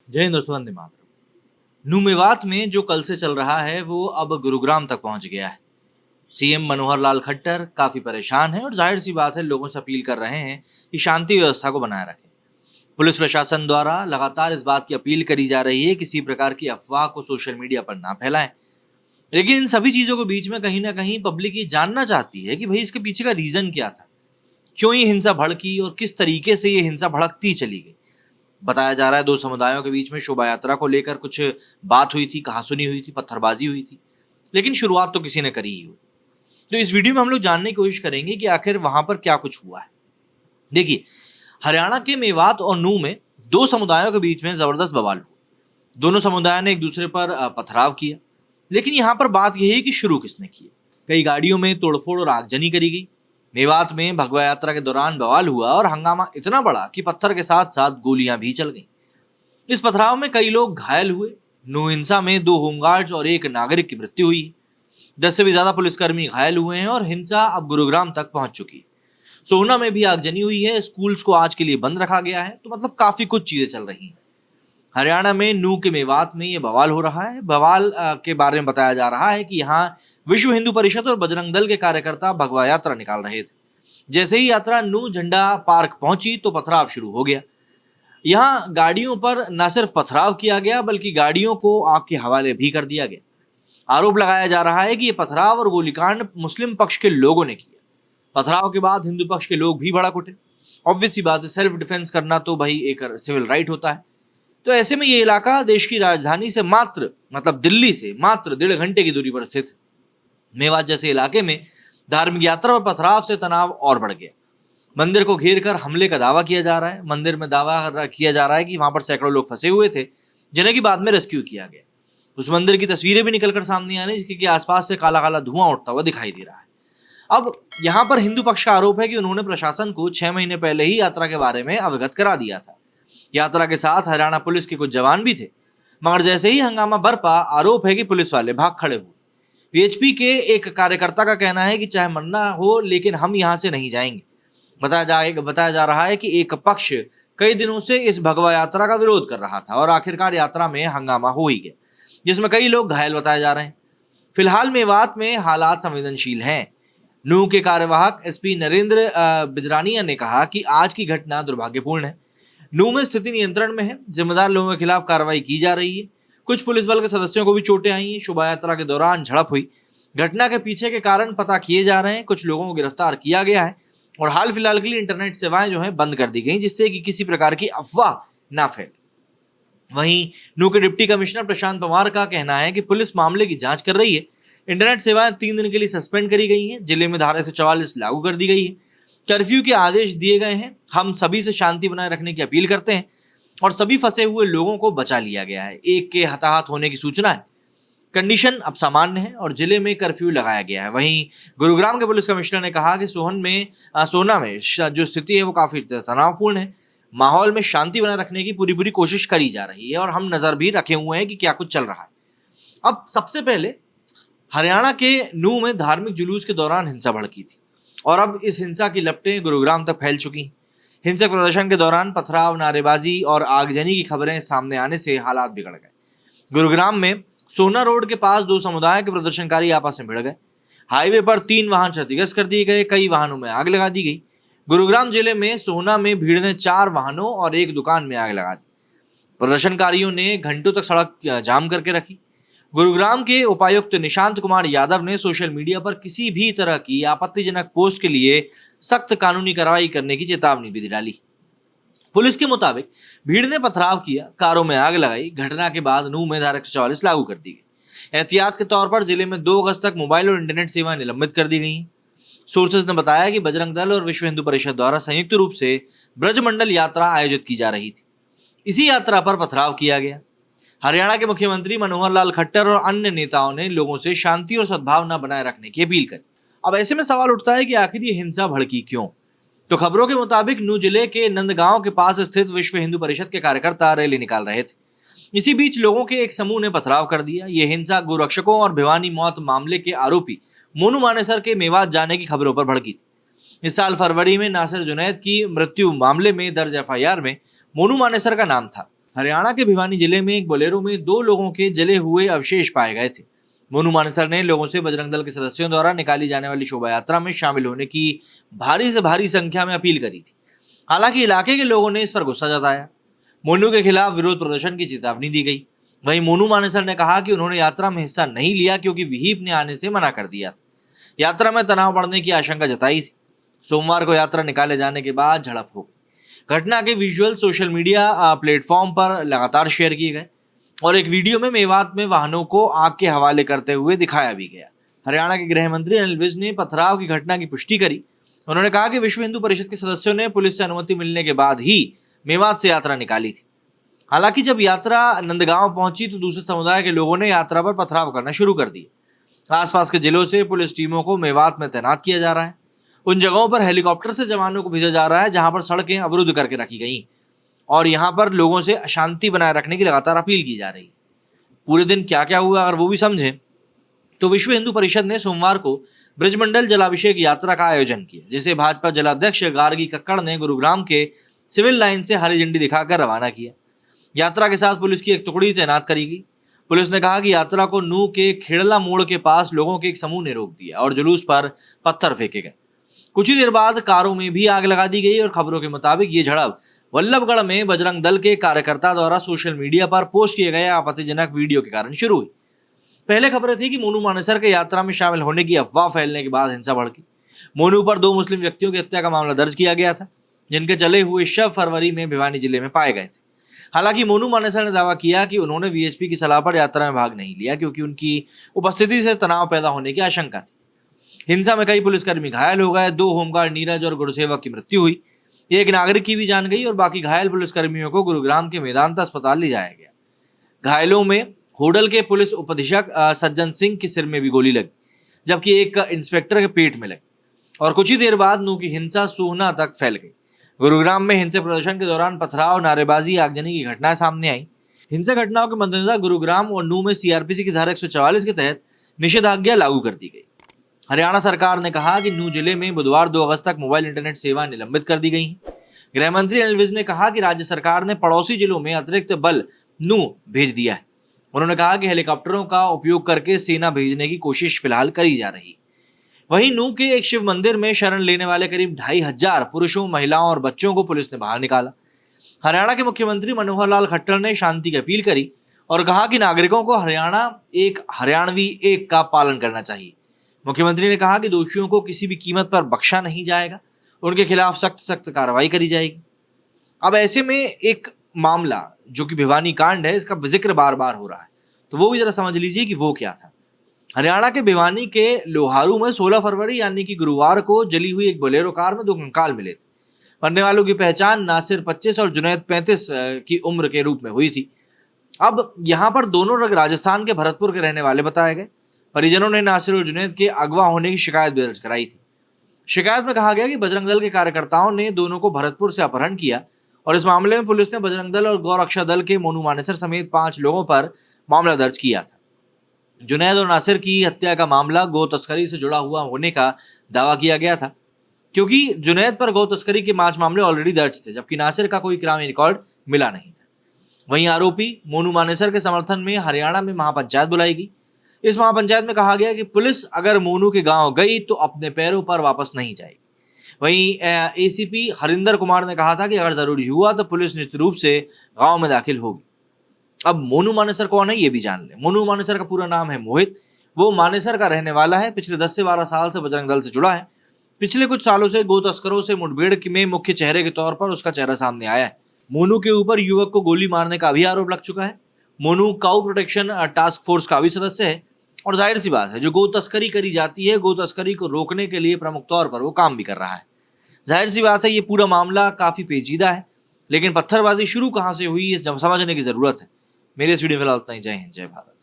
जय हिंद दोस्तों, वंदे मातरम। मेवात में जो कल से चल रहा है वो अब गुरुग्राम तक पहुंच गया है। सीएम मनोहर लाल खट्टर काफी परेशान हैं और जाहिर सी बात है लोगों से अपील कर रहे हैं कि शांति व्यवस्था को बनाए रखें। पुलिस प्रशासन द्वारा लगातार इस बात की अपील करी जा रही है किसी प्रकार की अफवाह को सोशल मीडिया पर ना फैलाएं। लेकिन इन सभी चीजों के बीच में कहीं ना कहीं पब्लिक ये जानना चाहती है कि भाई इसके पीछे का रीजन क्या था, क्यों ये हिंसा भड़की और किस तरीके से ये हिंसा भड़कती चली गई। बताया जा रहा है दो समुदायों के बीच में शोभा यात्रा को लेकर कुछ बात हुई थी, कहासुनी हुई थी, पत्थरबाजी हुई थी, लेकिन शुरुआत तो किसी ने करी ही हुई। तो इस वीडियो में हम लोग जानने की कोशिश करेंगे कि आखिर वहां पर क्या कुछ हुआ है। देखिए, हरियाणा के मेवात और नूह में दो समुदायों के बीच में जबरदस्त बवाल हुआ। दोनों समुदायों ने एक दूसरे पर पथराव किया, लेकिन यहाँ पर बात यही है कि शुरू किसने किया। कई गाड़ियों में तोड़फोड़ और आगजनी करी गई। मेवात में भगवा यात्रा के दौरान बवाल हुआ और हंगामा इतना बड़ा कि पत्थर के साथ साथ गोलियां भी चल गईं। इस पथराव में कई लोग घायल हुए। नूह हिंसा में 2 होमगार्ड्स और 1 नागरिक की मृत्यु हुई है। 10 से भी ज्यादा पुलिसकर्मी घायल हुए हैं और हिंसा अब गुरुग्राम तक पहुंच चुकी है। सोहना में भी आगजनी हुई है। स्कूल्स को आज के लिए बंद रखा गया है। तो मतलब काफी कुछ चीजें चल रही हैं। हरियाणा में नूह के मेवात में ये बवाल हो रहा है। बवाल के बारे में बताया जा रहा है कि यहाँ विश्व हिंदू परिषद और बजरंग दल के कार्यकर्ता भगवा यात्रा निकाल रहे थे। जैसे ही यात्रा नूह झंडा पार्क पहुंची तो पथराव शुरू हो गया। यहाँ गाड़ियों पर न सिर्फ पथराव किया गया बल्कि गाड़ियों को आग के हवाले भी कर दिया गया। आरोप लगाया जा रहा है कि ये पथराव और गोलीकांड मुस्लिम पक्ष के लोगों ने किया। पथराव के बाद हिंदू पक्ष के लोग भी भड़क उठे। ऑब्वियस सी बात है, सेल्फ डिफेंस करना तो भाई एक सिविल राइट होता है। तो ऐसे में ये इलाका देश की राजधानी से मात्र दिल्ली से मात्र 1.5 घंटे की दूरी पर स्थित है। मेवात जैसे इलाके में धार्मिक यात्रा और पथराव से तनाव और बढ़ गया। मंदिर को घेर कर हमले का दावा किया जा रहा है। मंदिर में दावा किया जा रहा है कि वहां पर सैकड़ों लोग फंसे हुए थे, जिन्हें की बाद में रेस्क्यू किया गया। उस मंदिर की तस्वीरें भी निकलकर सामने आ रही, जिसके आसपास से काला काला धुआं उठता हुआ दिखाई दे रहा है। अब यहाँ पर हिंदू पक्ष का आरोप है कि उन्होंने प्रशासन को 6 महीने पहले ही यात्रा के बारे में अवगत करा दिया था। यात्रा के साथ हरियाणा पुलिस के कुछ जवान भी थे, मगर जैसे ही हंगामा बरपा, आरोप है कि पुलिस वाले भाग खड़े हुए। वीएचपी के एक कार्यकर्ता का कहना है कि चाहे मरना हो लेकिन हम यहां से नहीं जाएंगे। बताया जा रहा है कि एक पक्ष कई दिनों से इस भगवा यात्रा का विरोध कर रहा था और आखिरकार यात्रा में हंगामा हो ही गया, जिसमें कई लोग घायल बताए जा रहे हैं। फिलहाल मेवात में हालात संवेदनशील हैं। नूह के कार्यवाहक एसपी नरेंद्र बिजरानिया ने कहा कि आज की घटना दुर्भाग्यपूर्ण है। नूह में स्थिति नियंत्रण में है। जिम्मेदार लोगों के खिलाफ कार्रवाई की जा रही है। कुछ पुलिस बल के सदस्यों को भी चोटें आई हैं। शोभा यात्रा के दौरान झड़प हुई। घटना के पीछे के कारण पता किए जा रहे हैं। कुछ लोगों को गिरफ्तार किया गया है और हाल फिलहाल के लिए इंटरनेट सेवाएं जो है बंद कर दी गई, जिससे कि किसी प्रकार की अफवाह ना फैले। वहीं नूह के डिप्टी कमिश्नर प्रशांत पवार का कहना है कि पुलिस मामले की जांच कर रही है। इंटरनेट सेवाएं 3 दिन के लिए सस्पेंड करी गई हैं। जिले में धारा 144 लागू कर दी गई है। कर्फ्यू के आदेश दिए गए हैं। हम सभी से शांति बनाए रखने की अपील करते हैं और सभी फंसे हुए लोगों को बचा लिया गया है। एक के हताहत होने की सूचना है। कंडीशन अब सामान्य है और जिले में कर्फ्यू लगाया गया है। वहीं गुरुग्राम के पुलिस कमिश्नर ने कहा कि सोना में जो स्थिति है वो काफी तनावपूर्ण है। माहौल में शांति बनाए रखने की पूरी कोशिश करी जा रही है और हम नजर भी रखे हुए हैं कि क्या कुछ चल रहा है। अब सबसे पहले हरियाणा के नूह में धार्मिक जुलूस के दौरान हिंसा भड़की थी और अब इस हिंसा की लपटें गुरुग्राम तक फैल चुकी हैं। हिंसक प्रदर्शन के दौरान पथराव, नारेबाजी और आगजनी की खबरें सामने आने से हालात बिगड़ गए। गुरुग्राम में सोना रोड के पास 2 समुदाय के प्रदर्शनकारी आपस में भिड़ गए। हाईवे पर 3 वाहन क्षतिग्रस्त कर दिए गए। कई वाहनों में आग लगा दी गई। गुरुग्राम जिले में सोहना में भीड़ ने 4 वाहनों और 1 दुकान में आग लगा दी। प्रदर्शनकारियों ने घंटों तक सड़क जाम करके रखी। गुरुग्राम के उपायुक्त निशांत कुमार यादव ने सोशल मीडिया पर किसी भी तरह की आपत्तिजनक पोस्ट के लिए सख्त कानूनी कार्रवाई करने की चेतावनी भी डाली। पुलिस के मुताबिक भीड़ ने पथराव किया, कारों में आग लगाई। घटना के बाद नूह में धारा 144 लागू कर दी गई। एहतियात के तौर पर जिले में 2 अगस्त तक मोबाइल और इंटरनेट सेवाएं निलंबित कर दी गई हैं। सोर्सेज ने बताया कि बजरंग दल और विश्व हिंदू परिषद द्वारा संयुक्त रूप से ब्रजमंडल यात्रा आयोजित की जा रही थी। इसी यात्रा पर पथराव किया गया। हरियाणा के मुख्यमंत्री मनोहर लाल खट्टर और अन्य नेताओं ने लोगों से शांति और सद्भावना बनाए रखने की अपील करी। अब ऐसे में सवाल उठता है कि आखिर ये हिंसा भड़की क्यों? तो खबरों के मुताबिक नूह जिले के नंदगांव के पास स्थित विश्व हिंदू परिषद के कार्यकर्ता रैली निकाल रहे थे। इसी बीच लोगों के एक समूह ने पथराव कर दिया। ये हिंसा गोरक्षकों और भिवानी मौत मामले के आरोपी मोनू मानेसर के मेवात जाने की खबरों पर भड़की थी। इस साल फरवरी में नासिर जुनैद की मृत्यु मामले में दर्ज एफआईआर में मोनू मानेसर का नाम था। हरियाणा के भिवानी जिले में एक बोलेरो में 2 लोगों के जले हुए अवशेष पाए गए थे। मोनू मानेसर ने लोगों से बजरंग दल के सदस्यों द्वारा निकाली जाने वाली शोभा यात्रा में शामिल होने की भारी से भारी संख्या में अपील करी थी। हालांकि इलाके के लोगों ने इस पर गुस्सा जताया। मोनू के खिलाफ विरोध प्रदर्शन की चेतावनी दी गई। वहीं मोनू मानेसर ने कहा कि उन्होंने यात्रा में हिस्सा नहीं लिया क्योंकि विहिप ने आने से मना कर दिया। यात्रा में तनाव बढ़ने की आशंका जताई थी। सोमवार को यात्रा निकाले जाने के बाद झड़प हो गई। घटना के विजुअल सोशल मीडिया प्लेटफॉर्म पर लगातार शेयर किए गए और एक वीडियो में मेवात में वाहनों को आग के हवाले करते हुए दिखाया भी गया। हरियाणा के गृह मंत्री अनिल विज ने पथराव की घटना की पुष्टि करी। उन्होंने कहा कि विश्व हिंदू परिषद के सदस्यों ने पुलिस से अनुमति मिलने के बाद ही मेवात से यात्रा निकाली थी। हालांकि जब यात्रा नंदगांव पहुंची तो दूसरे समुदाय के लोगों ने यात्रा पर पथराव करना शुरू कर दिया। आसपास के जिलों से पुलिस टीमों को मेवात में तैनात किया जा रहा है। उन जगहों पर हेलीकॉप्टर से जवानों को भेजा जा रहा है जहां पर सड़कें अवरुद्ध करके रखी गई और यहां पर लोगों से शांति बनाए रखने की लगातार अपील की जा रही है। पूरे दिन क्या क्या हुआ अगर वो भी समझें तो विश्व हिंदू परिषद ने सोमवार को ब्रजमंडल जलाभिषेक यात्रा का आयोजन किया, जिसे भाजपा जिलाध्यक्ष गार्गी कक्कड़ ने गुरुग्राम के सिविल लाइन से हरी झंडी दिखाकर रवाना किया। यात्रा के साथ पुलिस की एक टुकड़ी तैनात करी गई। पुलिस ने कहा कि यात्रा को नूह के खेड़ला मोड़ के पास लोगों के एक समूह ने रोक दिया और जुलूस पर पत्थर फेंके गए। कुछ ही देर बाद कारों में भी आग लगा दी गई और खबरों के मुताबिक ये झड़प वल्लभगढ़ में बजरंग दल के कार्यकर्ता द्वारा सोशल मीडिया पर पोस्ट किए गए आपत्तिजनक वीडियो के कारण शुरू हुई। पहले खबरें थी कि मोनू मानेसर के यात्रा में शामिल होने की अफवाह फैलने के बाद हिंसा भड़की। मोनू पर 2 मुस्लिम व्यक्तियों की हत्या का मामला दर्ज किया गया था, जिनके जले हुए शव फरवरी में भिवानी जिले में पाए गए थे। हालांकि मोनू मानेसर ने दावा किया कि उन्होंने वीएचपी की सलाह पर यात्रा में भाग नहीं लिया क्योंकि उनकी उपस्थिति से तनाव पैदा होने की आशंका थी। हिंसा में कई पुलिसकर्मी घायल हो गए। 2 होमगार्ड नीरज और गुरुसेवक की मृत्यु हुई। एक नागरिक की भी जान गई और बाकी घायल पुलिसकर्मियों को गुरुग्राम के मेदांता अस्पताल ले जाया गया। घायलों में होडल के पुलिस उपअधीक्षक सज्जन सिंह के सिर में भी गोली लगी, जबकि एक इंस्पेक्टर के पेट में लगी और कुछ ही देर बाद नूह की हिंसा सोहना तक फैल गई। गुरुग्राम में हिंसक प्रदर्शन के दौरान पथराव, नारेबाजी, आगजनी की घटनाएं सामने आई। हिंसक घटनाओं के मद्देनजर गुरुग्राम और नूह में सीआरपीसी की धारा 144 के तहत निषेधाज्ञा लागू कर दी गई। हरियाणा सरकार ने कहा कि नूह जिले में बुधवार 2 अगस्त तक मोबाइल इंटरनेट सेवा निलंबित कर दी गई है। गृह मंत्री अनिल विज ने कहा कि राज्य सरकार ने पड़ोसी जिलों में अतिरिक्त बल नूह भेज दिया है। उन्होंने कहा कि हेलीकॉप्टरों का उपयोग करके सेना भेजने की कोशिश फिलहाल करी जा रही है। वहीं नूह के एक शिव मंदिर में शरण लेने वाले करीब 2500 पुरुषों, महिलाओं और बच्चों को पुलिस ने बाहर निकाला। हरियाणा के मुख्यमंत्री मनोहर लाल खट्टर ने शांति की अपील करी और कहा कि नागरिकों को हरियाणवी एक का पालन करना चाहिए। मुख्यमंत्री ने कहा कि दोषियों को किसी भी कीमत पर बख्शा नहीं जाएगा, उनके खिलाफ सख्त कार्रवाई करी जाएगी। अब ऐसे में एक मामला जो कि भिवानी कांड है, इसका जिक्र बार बार हो रहा है, तो वो भी जरा समझ लीजिए कि वो क्या था। हरियाणा के भिवानी के लोहारू में 16 फरवरी यानी कि गुरुवार को जली हुई एक बोलेरो कार में 2 कंकाल मिले थे। मरने वालों की पहचान नासिर 25 और जुनैद 35 की उम्र के रूप में हुई थी। अब यहाँ पर दोनों राजस्थान के भरतपुर के रहने वाले बताए गए। परिजनों ने नासिर और जुनैद के अगवा होने की शिकायत दर्ज कराई थी। शिकायत में कहा गया कि बजरंग दल के कार्यकर्ताओं ने दोनों को भरतपुर से अपहरण किया और इस मामले में पुलिस ने बजरंग दल और गौरक्षा दल के मोनू मानेसर समेत 5 लोगों पर मामला दर्ज किया था। जुनैद और नासिर की हत्या का मामला गौ तस्करी से जुड़ा हुआ होने का दावा किया गया था, क्योंकि जुनैद पर गौ तस्करी के 5 मामले ऑलरेडी दर्ज थे, जबकि नासिर का कोई क्राइम रिकॉर्ड मिला नहीं था। वहीं आरोपी मोनू मानेसर के समर्थन में हरियाणा में महापंचायत बुलाई गई। इस महापंचायत में कहा गया कि पुलिस अगर मोनू के गांव गई तो अपने पैरों पर वापस नहीं जाएगी। वहीं एसीपी हरिंदर कुमार ने कहा था कि अगर जरूरी हुआ तो पुलिस निश्चित रूप से गांव में दाखिल होगी। अब मोनू मानेसर कौन है ये भी जान ले। मोनू मानेसर का पूरा नाम है मोहित। वो मानेसर का रहने वाला है। पिछले 10 से 12 साल से बजरंग दल से जुड़ा है। पिछले कुछ सालों से गो तस्करों से मुठभेड़ में मुख्य चेहरे के तौर पर उसका चेहरा सामने आया है। मोनू के ऊपर युवक को गोली मारने का भी आरोप लग चुका है। मोनू काऊ प्रोटेक्शन टास्क फोर्स का भी सदस्य है और जाहिर सी बात है, जो गो तस्करी करी जाती है, गो तस्करी को रोकने के लिए प्रमुख तौर पर वो काम भी कर रहा है। जाहिर सी बात है, ये पूरा मामला काफी पेचीदा है, लेकिन पत्थरबाजी शुरू कहाँ से हुई ये समझने की जरूरत है। मेरे इस वीडियो में फिलहाल इतना ही। जय हिंद, जय भारत।